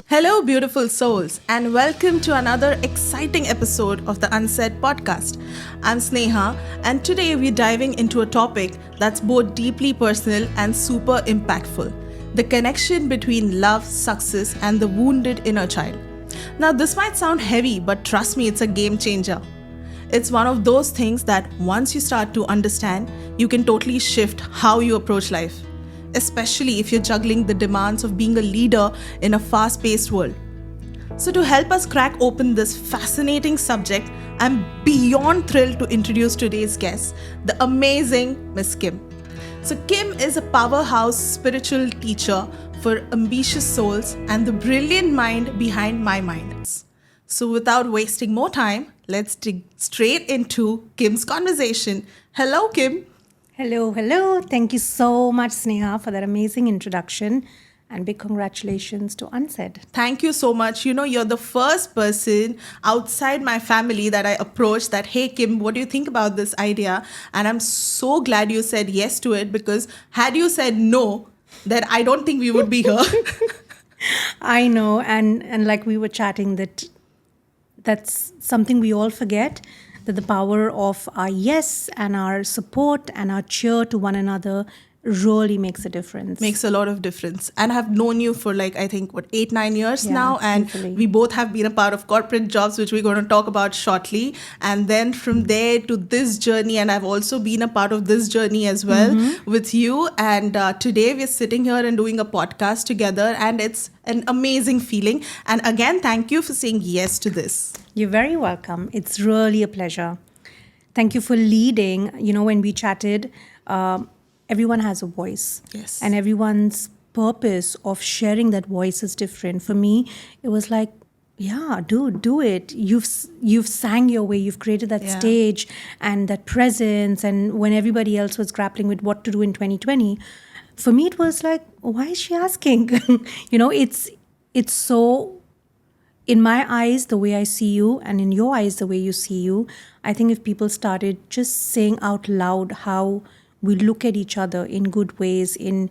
Hello, beautiful souls, and welcome to another exciting episode of the Unsaid Podcast. I'm Sneha, and today we're diving into a topic that's both deeply personal and super impactful: the connection between love, success, and the wounded inner child. Now, this might sound heavy, but trust me, it's a game changer. It's one of those things that once you start to understand, you can totally shift how you approach life, especially if you're juggling the demands of being a leader in a fast paced world. So, to help us crack open this fascinating subject, I'm beyond thrilled to introduce today's guest, the amazing Miss Kim. So, Kim is a powerhouse spiritual teacher for ambitious souls and the brilliant mind behind MIE Mind. So, without wasting more time, let's dig straight into Kim's conversation. Hello, Kim. Hello. Thank you so much, Sneha, for that amazing introduction. And big congratulations to Unsaid. Thank you so much. You know, you're the first person outside my family that I approached that, hey, Kim, what do you think about this idea? And I'm so glad you said yes to it, because had you said no, then I don't think we would be here. I know. And like we were chatting, that's something we all forget, that the power of our yes and our support and our cheer to one another really makes a difference. Makes a lot of difference. And I've known you for 8-9 years now. And thankfully. We both have been a part of corporate jobs, which we're going to talk about shortly. And then from there to this journey, and I've also been a part of this journey as well with you. And today we're sitting here and doing a podcast together, and it's an amazing feeling. And again, thank you for saying yes to this. You're very welcome. It's really a pleasure. Thank you for leading. You know, when we chatted, everyone has a voice. Yes. And everyone's purpose of sharing that voice is different. For me, it was like, yeah, do it. You've sang your way. You've created that stage and that presence. And when everybody else was grappling with what to do in 2020, for me, it was like, why is she asking? It's so... In my eyes, the way I see you, and in your eyes, the way you see you, I think if people started just saying out loud how we look at each other in good ways, in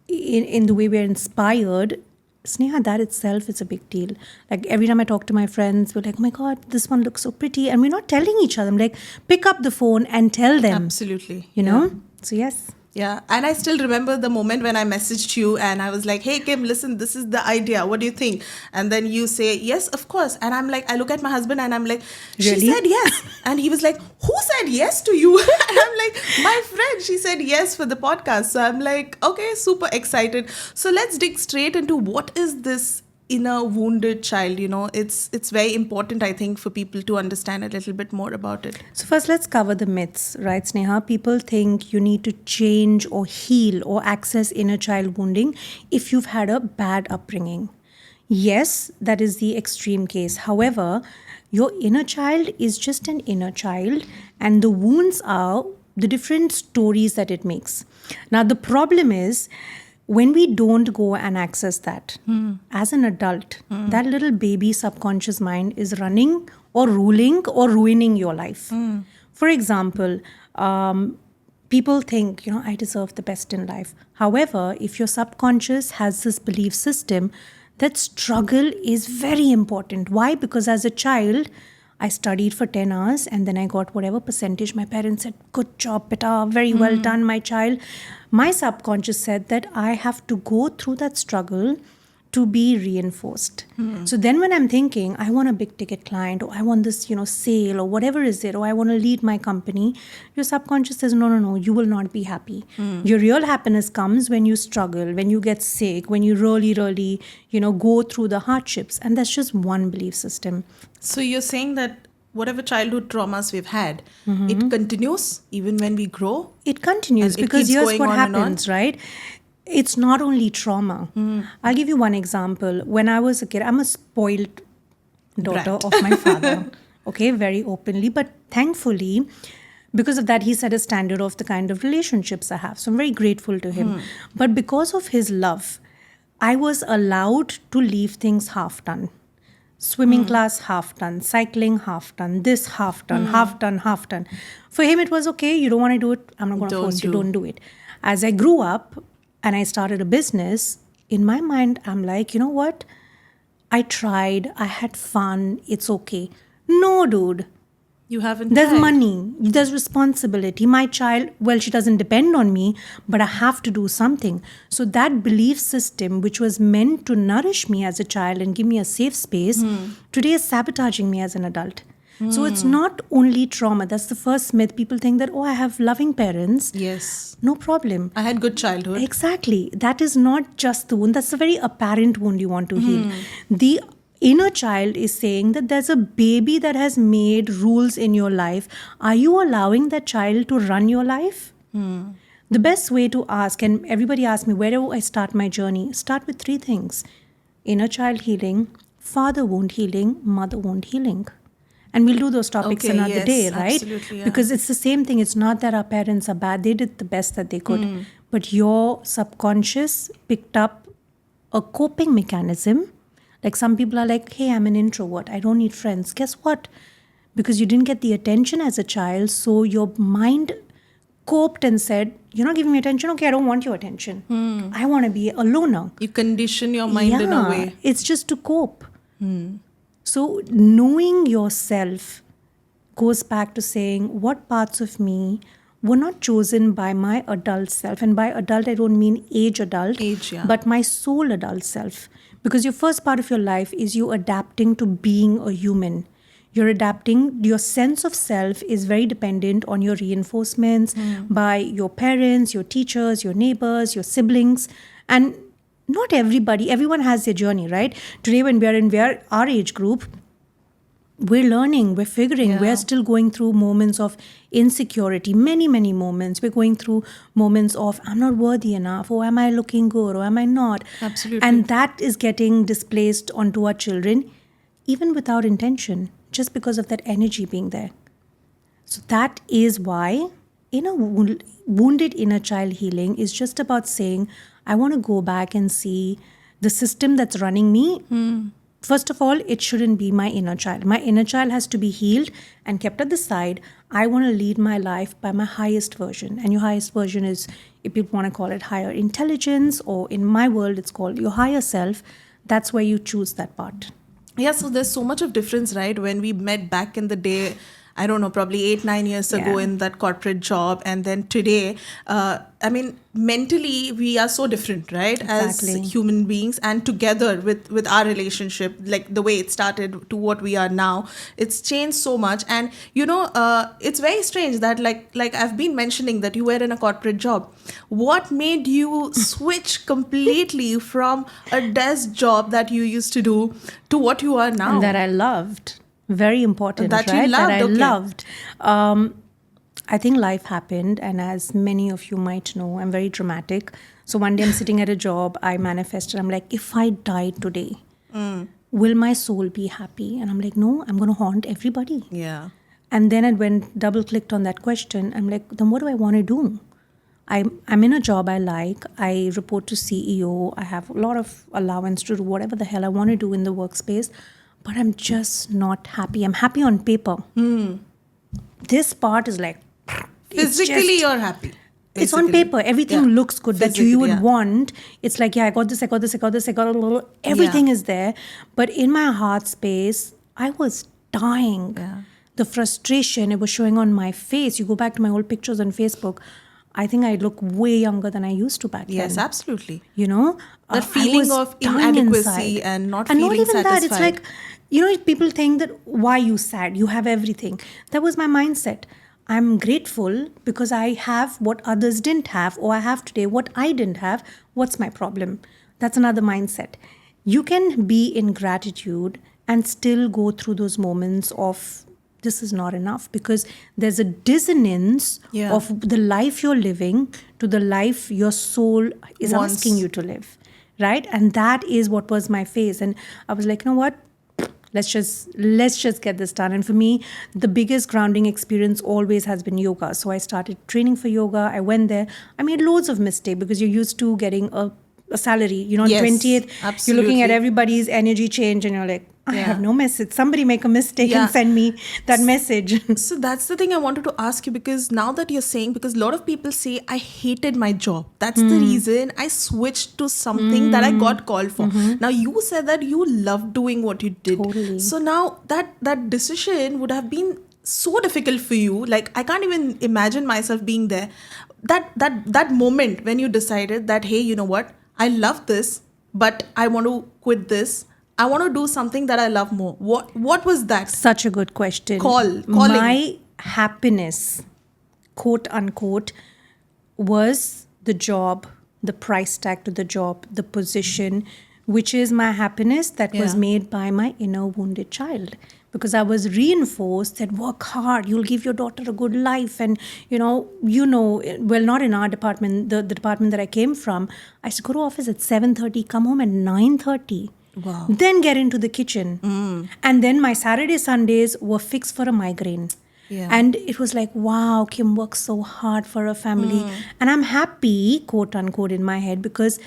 the way we're inspired, Sneha, that itself is a big deal. Like every time I talk to my friends, we're like, oh my God, this one looks so pretty. And we're not telling each other. I'm like, pick up the phone and tell them. Absolutely. You know? So yes. Yeah, and I still remember the moment when I messaged you and I was like, hey, Kim, listen, this is the idea. What do you think? And then you say, yes, of course. And I'm like, I look at my husband and I'm like, she Really? said yes. And he was like, who said yes to you? And I'm like, my friend, she said yes for the podcast. So I'm like, okay, super excited. So let's dig straight into what is this inner wounded child. You know, it's very important, I think, for people to understand a little bit more about it. So first, let's cover the myths, right, Sneha? People think you need to change or heal or access inner child wounding if you've had a bad upbringing. Yes, that is the extreme case. However, your inner child is just an inner child, and the wounds are the different stories that it makes. Now, the problem is, when we don't go and access that, as an adult, that little baby subconscious mind is running or ruling or ruining your life. For example, people think, I deserve the best in life. However, if your subconscious has this belief system, that struggle is very important. Why? Because as a child, I studied for 10 hours and then I got whatever percentage. My parents said, good job, beta, very well done, my child. My subconscious said that I have to go through that struggle to be reinforced. So then when I'm thinking, I want a big ticket client, or I want this, sale, or whatever is it, or I want to lead my company, your subconscious says, no, you will not be happy. Your real happiness comes when you struggle, when you get sick, when you really, really, go through the hardships. And that's just one belief system. So you're saying that whatever childhood traumas we've had, it continues even when we grow? It continues, And it because keeps here's going what on and on? happens, right? It's not only trauma. I'll give you one example. When I was a kid, I'm a spoiled daughter Brat. of my father. Okay, very openly. But thankfully, because of that, he set a standard of the kind of relationships I have. So I'm very grateful to him. But because of his love, I was allowed to leave things half done. Swimming class, half done. Cycling, half done. This, half done. Half done, half done. For him, it was okay. You don't want to do it. I'm not going to force you. Don't do it. As I grew up and I started a business, in my mind, I'm like, you know what? I tried, I had fun, it's okay. No, dude. You haven't There's tried. money, there's responsibility. My child, well, she doesn't depend on me, but I have to do something. So that belief system, which was meant to nourish me as a child and give me a safe space, today is sabotaging me as an adult. So it's not only trauma. That's the first myth. People think that, oh, I have loving parents. Yes. No problem. I had good childhood. Exactly. That is not just the wound. That's a very apparent wound you want to heal. The inner child is saying that there's a baby that has made rules in your life. Are you allowing that child to run your life? The best way to ask, and everybody asks me, where do I start my journey? Start with 3 things: inner child healing, father wound healing, mother wound healing. And we'll do those topics Okay, another yes, day, right? absolutely, yeah. Because it's the same thing. It's not that our parents are bad. They did the best that they could. But your subconscious picked up a coping mechanism. Like some people are like, hey, I'm an introvert. I don't need friends. Guess what? Because you didn't get the attention as a child, so your mind coped and said, you're not giving me attention. Okay, I don't want your attention. I want to be a loner. You condition your mind in a way. It's just to cope. So knowing yourself goes back to saying what parts of me were not chosen by my adult self. And by adult, I don't mean age adult, but my soul adult self. Because your first part of your life is you adapting to being a human. You're adapting, your sense of self is very dependent on your reinforcements by your parents, your teachers, your neighbors, your siblings. And not everyone has their journey, right? Today, when we're our age group, we're learning, we're figuring, we're still going through moments of insecurity, many, many moments. We're going through moments of, I'm not worthy enough, or am I looking good, or am I not? Absolutely. And that is getting displaced onto our children, even without intention, just because of that energy being there. So that is why wounded inner child healing is just about saying, I want to go back and see the system that's running me. First of all, it shouldn't be my inner child. My inner child has to be healed and kept at the side. I want to lead my life by my highest version. And your highest version is, if people want to call it higher intelligence, or in my world, it's called your higher self. That's where you choose that part. Yeah, so there's so much of difference, right? When we met back in the day, I don't know, probably 8-9 years ago in that corporate job, and then today, mentally we are so different, right? Exactly. As human beings, and together with our relationship, like the way it started to what we are now, it's changed so much. And it's very strange that like I've been mentioning that you were in a corporate job. What made you switch completely from a desk job that you used to do to what you are now? And that I loved. Very important, That you right? loved, That I okay. loved. I think life happened, and as many of you might know, I'm very dramatic. So one day I'm sitting at a job, I manifested. I'm like, if I die today, will my soul be happy? And I'm like, no, I'm going to haunt everybody. Yeah. And then I went double-clicked on that question. I'm like, then what do I want to do? I'm in a job I like. I report to CEO. I have a lot of allowance to do whatever the hell I want to do in the workspace. But I'm just not happy. I'm happy on paper. This part is like... Physically, you're happy. It's on basically. paper. Everything Yeah. looks good that you Physically, would yeah. want. It's like, yeah, I got this, I got this, I got this, I got this. Everything is there. But in my heart space, I was dying. Yeah. The frustration, it was showing on my face. You go back to my old pictures on Facebook, I think I look way younger than I used to back then. Yes, absolutely. That That feeling of inadequacy and not and feeling not even satisfied. that, it's like, people think that, why are you sad? You have everything. That was my mindset. I'm grateful because I have what others didn't have, or I have today what I didn't have. What's my problem? That's another mindset. You can be in gratitude and still go through those moments of, this is not enough, because there's a dissonance of the life you're living to the life your soul is asking you to live, right? And that is what was my phase. And I was like, you know what? Let's just get this done. And for me, the biggest grounding experience always has been yoga. So I started training for yoga. I went there. I made loads of mistakes because you're used to getting a salary. On Yes, 20th, you're looking at absolutely. everybody's energy change and you're like, I have no message. Somebody make a mistake Yeah. and send me that message. So that's the thing I wanted to ask you, because now that you're saying, because a lot of people say, I hated my job. That's the reason I switched to something that I got called for. Now you said that you loved doing what you did. Totally. So now that decision would have been so difficult for you. Like, I can't even imagine myself being there. That moment when you decided that, hey, you know what? I love this, but I want to quit this. I want to do something that I love more. What was that? Such a good question. Calling. My happiness, quote unquote, was the job, the price tag to the job, the position, which is my happiness that was Yeah. made by my inner wounded child. Because I was reinforced that work hard, you'll give your daughter a good life. And, well, not in our department, the department that I came from, I used to go to office at 7:30, come home at 9:30. Wow. Then get into the kitchen. And then my Saturday, Sundays were fixed for a migraine. Yeah. And it was like, wow, Kim works so hard for her family. And I'm happy, quote unquote, in my head, because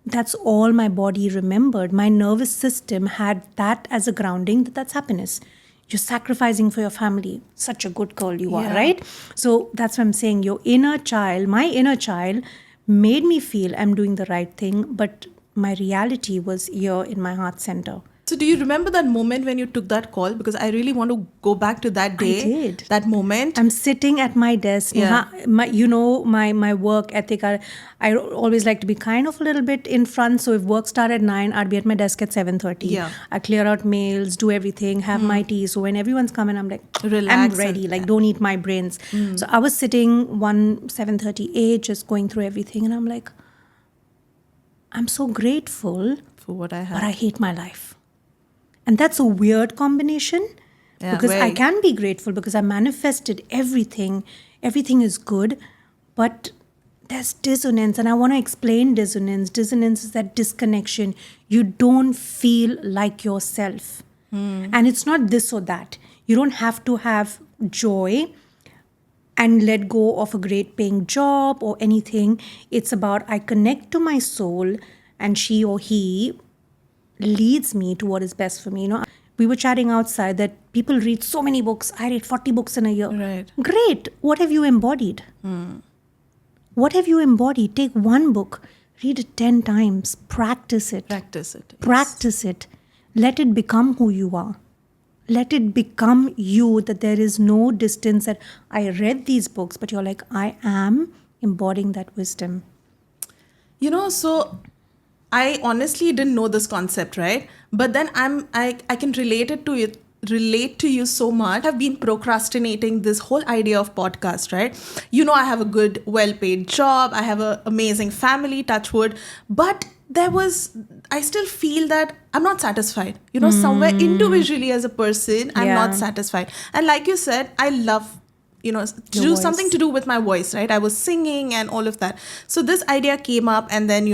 that's all my body remembered. My nervous system had that as a grounding, that's happiness. You're sacrificing for your family. Such a good girl you are, Yeah. right? So that's what I'm saying. Your inner child, my inner child, made me feel I'm doing the right thing, but my reality was here in my heart center. So do you remember that moment when you took that call? Because I really want to go back to that day. did. That moment. I'm sitting at my desk. Yeah. My work ethic. I always like to be kind of a little bit in front. So if work started at 9, I'd be at my desk at 7:30. Yeah. I clear out mails, do everything, have my tea. So when everyone's coming, I'm like, Relax I'm and- ready. Like, don't eat my brains. So I was sitting 7:38, just going through everything, and I'm like, I'm so grateful, For what I but had. I hate my life. And that's a weird combination. Yeah, Because I very. can be grateful because I manifested everything. Everything is good, but there's dissonance, and I want to explain dissonance. Dissonance is that disconnection. You don't feel like yourself. And it's not this or that. You don't have to have joy and let go of a great paying job or anything. It's about I connect to my soul, and she or he leads me to what is best for me. We were chatting outside that people read so many books. I read 40 books in a year. Right. Great. What have you embodied? What have you embodied? Take one book, read it 10 times, practice it. Practice it. Yes. Practice it. Let it become who you are. Let it become you, that there is no distance that I read these books, but you're like, I am embodying that wisdom. So I honestly didn't know this concept, right? But then I can relate to you so much. I've been procrastinating this whole idea of podcast, right? I have a good, well-paid job. I have an amazing family, touch wood. But I still feel that I'm not satisfied. Somewhere individually as a person, I'm Yeah. not satisfied. And like you said, I love to Your do voice. something to do with my voice, right? I was singing and all of that. So this idea came up, and then,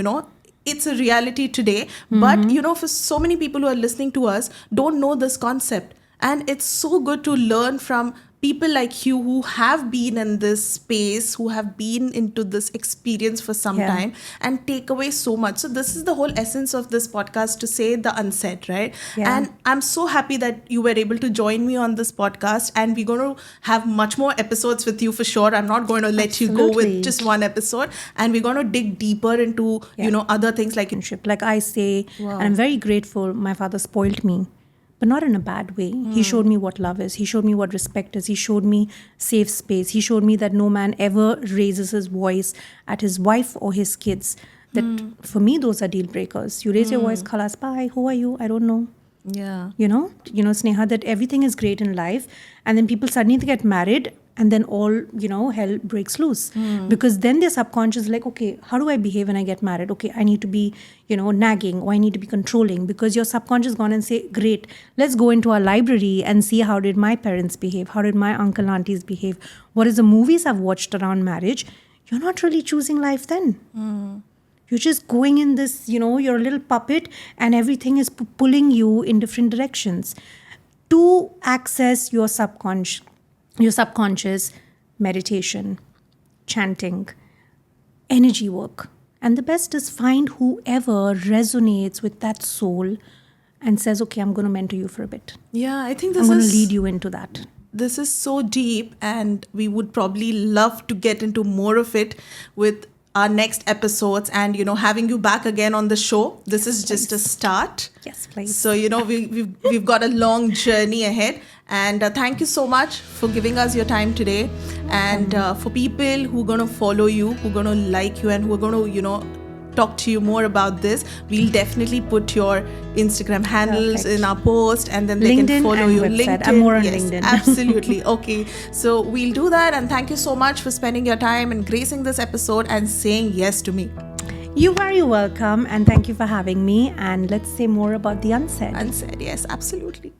it's a reality today. But, for so many people who are listening to us, don't know this concept. And it's so good to learn from people like you who have been in this space, who have been into this experience for some Yeah. time, and take away so much. So this is the whole essence of this podcast, to say the unsaid, right? Yeah. And I'm so happy that you were able to join me on this podcast, and we're going to have much more episodes with you for sure. I'm not going to let you go Absolutely. with just one episode, and we're going to dig deeper into, other things like Relationship. Like I say, Wow. and I'm very grateful, my father spoiled me, but not in a bad way. He showed me what love is. He showed me what respect is. He showed me safe space. He showed me that no man ever raises his voice at his wife or his kids. That for me, those are deal breakers. You raise your voice, khalas, bye, who are you? I don't know. Yeah. Sneha, that everything is great in life, and then people suddenly get married, and then all, hell breaks loose. Because then their subconscious is like, okay, how do I behave when I get married? Okay, I need to be, nagging, or I need to be controlling, because your subconscious gone and say, great, let's go into our library and see how did my parents behave? How did my uncle, aunties behave? What is the movies I've watched around marriage? You're not really choosing life then. You're just going in this, you're a little puppet, and everything is pulling you in different directions. To access your subconscious, meditation, chanting, energy work. And the best is find whoever resonates with that soul and says, okay, I'm going to mentor you for a bit. Yeah, I think I'm this going to is lead you into that. this is so deep, and we would probably love to get into more of it with our next episodes, and having you back again on the show. This is just a start. Yes, please. So we've got a long journey ahead, and thank you so much for giving us your time today. And for people who are going to follow you, who are going to like you, and who are going to talk to you more about this, we'll definitely put your Instagram handles in our post, and then they LinkedIn can follow and you. website. I'm more on yes, LinkedIn. Absolutely. Okay, so we'll do that, and thank you so much for spending your time and gracing this episode and saying yes to me. You're very welcome, and thank you for having me. And let's say more about the unsaid. Unsaid, yes, absolutely.